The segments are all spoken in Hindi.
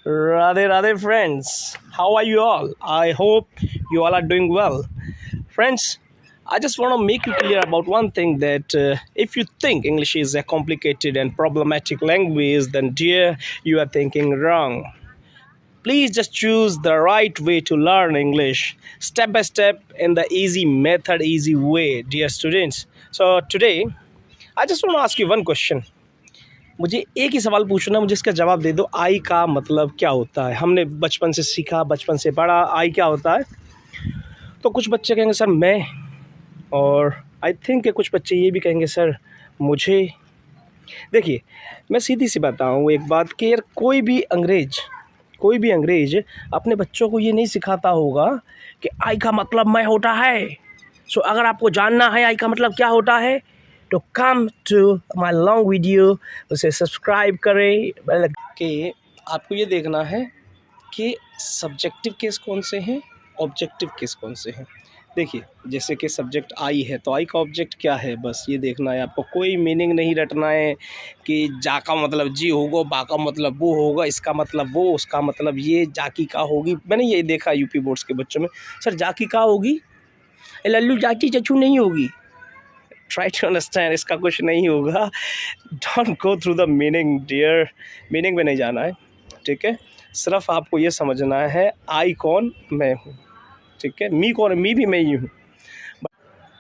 Radhe Radhe friends, how are you all? I hope you all are doing well. Friends, I just want to make you clear about one thing that if you think English is a complicated and problematic language, then dear, you are thinking wrong. Please just choose the right way to learn English, step by step in the easy method, easy way, dear students. So today, I just want to ask you one question. मुझे एक ही सवाल पूछना, मुझे इसका जवाब दे दो। आई का मतलब क्या होता है? हमने बचपन से सीखा, बचपन से पढ़ा, आई क्या होता है? तो कुछ बच्चे कहेंगे सर मैं, और आई थिंक कि कुछ बच्चे ये भी कहेंगे सर मुझे। देखिए, मैं सीधी सी बताऊँ एक बात कि यार कोई भी अंग्रेज़ अपने बच्चों को ये नहीं सिखाता होगा कि आई का मतलब मैं होता है। सो अगर आपको जानना है आई का मतलब क्या होता है तो come to my long video, उसे सब्सक्राइब करें। कि आपको ये देखना है कि सब्जेक्टिव केस कौन से हैं, ऑब्जेक्टिव केस कौन से हैं। देखिए, जैसे कि सब्जेक्ट आई है तो आई का ऑब्जेक्ट क्या है, बस ये देखना है आपको। कोई मीनिंग नहीं रटना है कि जा का मतलब जी होगा, बा का मतलब वो होगा, इसका मतलब वो, उसका मतलब ये, जाकी का होगी। मैंने ये देखा यूपी बोर्ड्स के बच्चों में, सर जाकी का होगी, लल्लू जाकी चचू नहीं होगी। ट्राई टू अंडरस्टैंड, इसका कुछ नहीं होगा। Don't go through the meaning dear, meaning में नहीं जाना है, ठीक है। सिर्फ आपको ये समझना है आई कौन, मैं हूँ, ठीक है। मी कौन, मी भी मैं ही हूँ।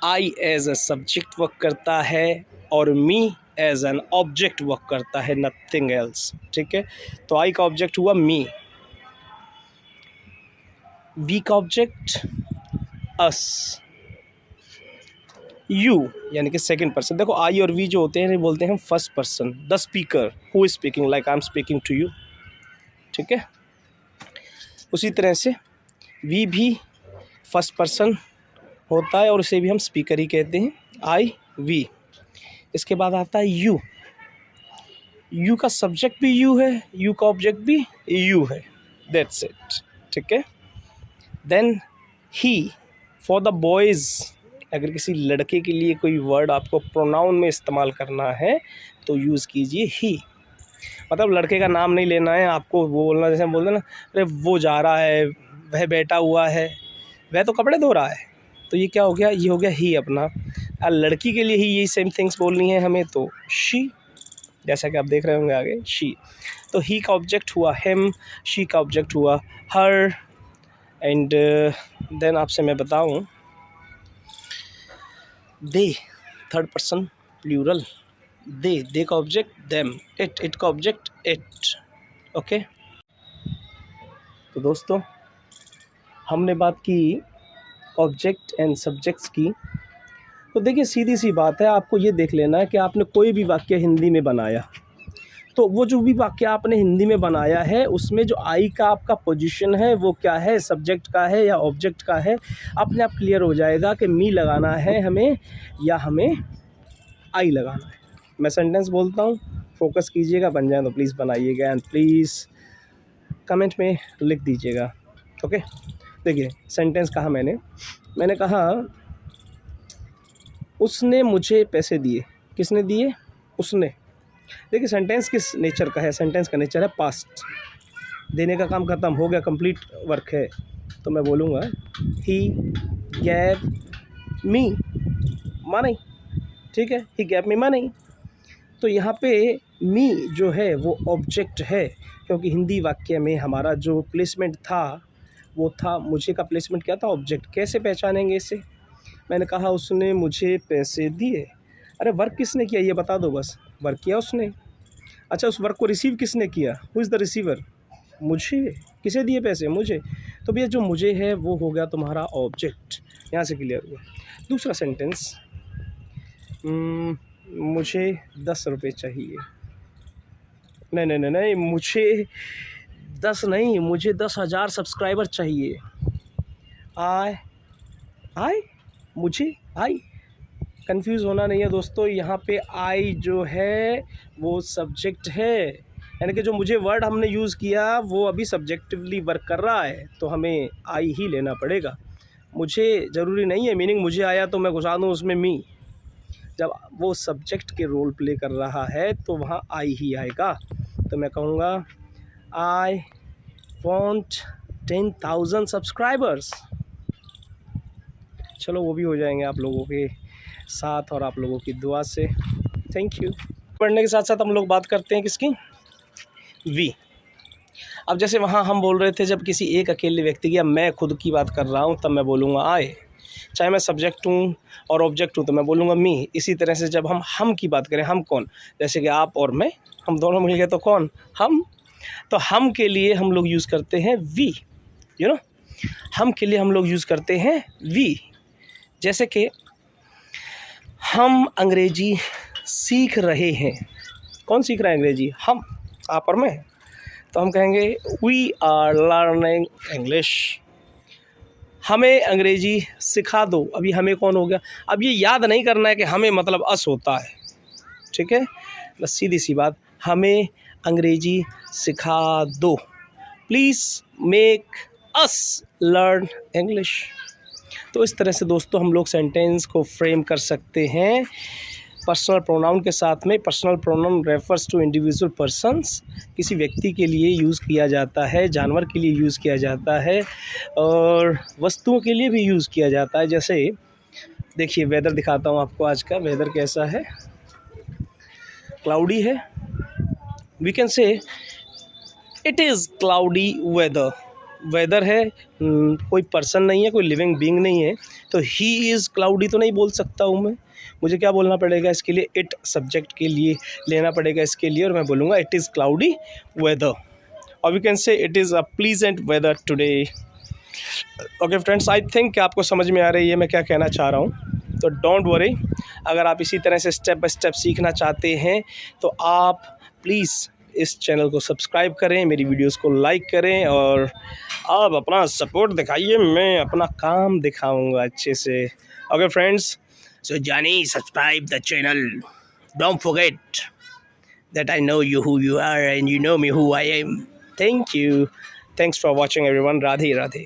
I as a subject work करता है और me as an object work करता है, नथिंग एल्स, ठीक है। तो आई का ऑब्जेक्ट हुआ मी, वी का ऑब्जेक्ट अस, यू यानी कि सेकंड पर्सन। देखो आई और वी जो होते हैं बोलते हैं first person, the speaker who is speaking, like I am speaking to you, ठीक है। उसी तरह से वी भी फर्स्ट पर्सन होता है और उसे भी हम स्पीकर ही कहते हैं, आई वी। इसके बाद आता है यू, यू का सब्जेक्ट भी यू है, यू का ऑब्जेक्ट भी यू है, दैट्स इट, ठीक है। Then he for the boys, अगर किसी लड़के के लिए कोई वर्ड आपको प्रोनाउन में इस्तेमाल करना है तो यूज़ कीजिए ही। मतलब लड़के का नाम नहीं लेना है आपको, वो बोलना जैसे हम बोलते हैं ना, अरे वो जा रहा है, वह बैठा हुआ है, वह तो कपड़े धो रहा है, तो ये क्या हो गया, ये हो गया ही अपना। और लड़की के लिए ही यही सेम थिंग्स बोलनी है हमें, तो शी, जैसा कि आप देख रहे होंगे आगे शी। तो ही का ऑब्जेक्ट हुआ हिम, शी का ऑब्जेक्ट हुआ हर। एंड देन आपसे मैं बताऊं, दे, थर्ड पर्सन प्लूरल, दे का ऑब्जेक्ट देम, इट का ऑब्जेक्ट इट, ओके। तो दोस्तों, हमने बात की ऑब्जेक्ट एंड सब्जेक्ट्स की। तो देखिए सीधी सी बात है, आपको ये देख लेना है कि आपने कोई भी वाक्य हिंदी में बनाया, तो वो जो भी वाक्य आपने हिंदी में बनाया है उसमें जो आई का आपका पोजीशन है वो क्या है, सब्जेक्ट का है या ऑब्जेक्ट का है। अपने आप क्लियर हो जाएगा कि मी लगाना है हमें या हमें आई लगाना है। मैं सेंटेंस बोलता हूँ, फोकस कीजिएगा, बन जाए तो प्लीज़ बनाइएगा एंड प्लीज़ कमेंट में लिख दीजिएगा, ओके। देखिए सेंटेंस कहा मैंने कहा उसने मुझे पैसे दिए, किसने दिए, उसने। देखिए सेंटेंस किस नेचर का है, सेंटेंस का नेचर है पास्ट, देने का काम ख़त्म हो गया, कंप्लीट वर्क है। तो मैं बोलूँगा ही गैव मी मनी, ठीक है, ही गैव मी मनी। तो यहाँ पे मी जो है वो ऑब्जेक्ट है, क्योंकि हिंदी वाक्य में हमारा जो प्लेसमेंट था वो था, मुझे का प्लेसमेंट क्या था, ऑब्जेक्ट। कैसे पहचानेंगे इसे, मैंने कहा उसने मुझे पैसे दिए। अरे वर्क किसने किया ये बता दो, बस वर्क किया उसने। अच्छा, उस वर्क को रिसीव किसने किया, हु इज़ द रिसीवर, मुझे। किसे दिए पैसे, मुझे। तो भैया जो मुझे है वो हो गया तुम्हारा ऑब्जेक्ट, यहाँ से क्लियर हुआ। दूसरा सेंटेंस, मुझे 10 रुपये चाहिए। नहीं, मुझे 10 नहीं, मुझे 10,000 सब्सक्राइबर चाहिए। आई मुझे, आई, कंफ्यूज होना नहीं है दोस्तों। यहाँ पे आई जो है वो सब्जेक्ट है, यानी कि जो मुझे वर्ड हमने यूज़ किया वो अभी सब्जेक्टिवली वर्क कर रहा है, तो हमें आई ही लेना पड़ेगा। मुझे ज़रूरी नहीं है मीनिंग मुझे आया तो मैं घुसा दूँ उसमें मी। जब वो सब्जेक्ट के रोल प्ले कर रहा है तो वहाँ आई ही आएगा। तो मैं कहूँगा आई want 10,000 सब्सक्राइबर्स। चलो वो भी हो जाएंगे आप लोगों के साथ और आप लोगों की दुआ से। Thank you. पढ़ने के साथ साथ हम लोग बात करते हैं किसकी, वी। अब जैसे वहाँ हम बोल रहे थे जब किसी एक अकेले व्यक्ति की, अब मैं खुद की बात कर रहा हूँ तब मैं बोलूँगा आई, चाहे मैं सब्जेक्ट हूँ और ऑब्जेक्ट हूँ तो मैं बोलूँगा मी। इसी तरह से जब हम की बात करें, हम कौन, जैसे कि आप और मैं, हम दोनों मिल गए तो कौन, हम। तो हम के लिए हम लोग यूज़ करते हैं वी, यू नो, हम के लिए हम लोग यूज़ करते हैं वी। जैसे कि हम अंग्रेजी सीख रहे हैं, कौन सीख रहा है अंग्रेजी, हम, आप और मैं। तो हम कहेंगे वी आर लर्निंग इंग्लिश। हमें अंग्रेजी सिखा दो, अभी हमें कौन हो गया, अब ये याद नहीं करना है कि हमें मतलब अस होता है, ठीक है, बस सीधी सी बात, हमें अंग्रेजी सिखा दो, please make us learn English. तो इस तरह से दोस्तों हम लोग सेंटेंस को फ्रेम कर सकते हैं पर्सनल प्रोनाउन के साथ में। Personal pronoun refers to individual persons, किसी व्यक्ति के लिए यूज़ किया जाता है, जानवर के लिए यूज़ किया जाता है और वस्तुओं के लिए भी यूज़ किया जाता है। जैसे देखिए वेदर दिखाता हूँ आपको, आज का वेदर कैसा है, क्लाउडी है। We can say it is cloudy weather. Weather है, कोई पर्सन नहीं है, कोई लिविंग बीइंग नहीं है, तो ही इज़ क्लाउडी तो नहीं बोल सकता हूँ मैं। मुझे क्या बोलना पड़ेगा इसके लिए, इट सब्जेक्ट के लिए लेना पड़ेगा इसके लिए, और मैं बोलूँगा इट इज़ क्लाउडी वेदर। और we can say it is a pleasant weather today. Okay friends, I think आपको समझ में आ रही है मैं क्या कहना चाह रहा हूँ। तो डोंट वरी, अगर आप इसी तरह से स्टेप बाय स्टेप सीखना चाहते हैं तो आप प्लीज़ इस चैनल को सब्सक्राइब करें, मेरी वीडियोस को लाइक करें और आप अपना सपोर्ट दिखाइए, मैं अपना काम दिखाऊंगा अच्छे से। Okay friends, so Johnny, subscribe the channel. Don't forget that I know you who you are and you know me who I am. Thank you. Thanks for watching everyone. Radhe Radhe.